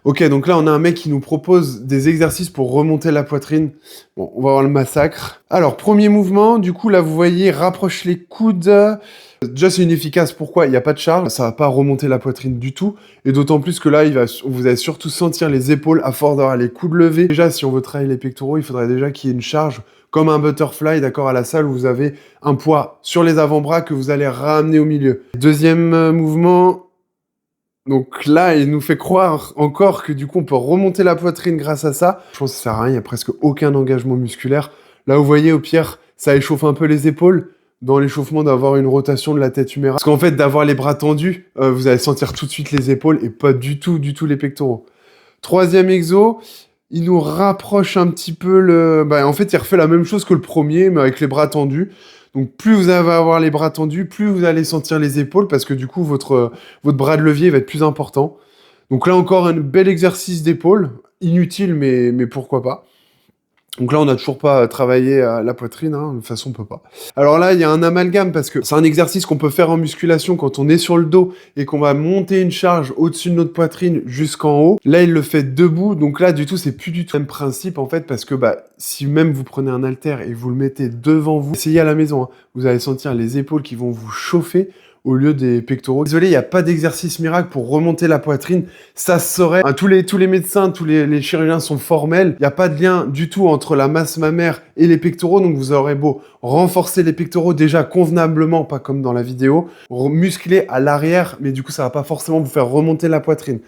Ok, donc là, on a un mec qui nous propose des exercices pour remonter la poitrine. Bon, on va voir le massacre. Alors, premier mouvement, du coup, là, vous voyez, rapproche les coudes. Déjà, c'est inefficace. Pourquoi? Il n'y a pas de charge. Ça va pas remonter la poitrine du tout. Et d'autant plus que là, vous allez surtout sentir les épaules à force d'avoir les coudes levés. Déjà, si on veut travailler les pectoraux, il faudrait déjà qu'il y ait une charge comme un butterfly, d'accord, à la salle où vous avez un poids sur les avant-bras que vous allez ramener au milieu. Deuxième mouvement. Donc là, il nous fait croire encore que du coup, on peut remonter la poitrine grâce à ça. Je pense que ça sert à rien, il n'y a presque aucun engagement musculaire. Là, vous voyez, au pire, ça échauffe un peu les épaules. Dans l'échauffement, d'avoir une rotation de la tête humérale. Parce qu'en fait, d'avoir les bras tendus, vous allez sentir tout de suite les épaules et pas du tout les pectoraux. Troisième exo, il nous rapproche un petit peu le... en fait, il refait la même chose que le premier, mais avec les bras tendus. Donc, plus vous allez avoir les bras tendus, plus vous allez sentir les épaules, parce que du coup, votre bras de levier va être plus important. Donc là, encore un bel exercice d'épaule. Inutile, mais pourquoi pas. Donc là, on n'a toujours pas travaillé la poitrine, hein. De toute façon, on peut pas. Alors là, il y a un amalgame, parce que c'est un exercice qu'on peut faire en musculation quand on est sur le dos et qu'on va monter une charge au-dessus de notre poitrine jusqu'en haut. Là, il le fait debout, donc là, du tout, c'est plus du tout le même principe, en fait, parce que si même vous prenez un haltère et vous le mettez devant vous, essayez à la maison, hein, vous allez sentir les épaules qui vont vous chauffer au lieu des pectoraux. Désolé, il n'y a pas d'exercice miracle pour remonter la poitrine. Ça se saurait. Hein, tous les médecins, tous les chirurgiens sont formels. Il n'y a pas de lien du tout entre la masse mammaire et les pectoraux. Donc vous aurez beau renforcer les pectoraux déjà convenablement, pas comme dans la vidéo, muscler à l'arrière, mais du coup ça va pas forcément vous faire remonter la poitrine.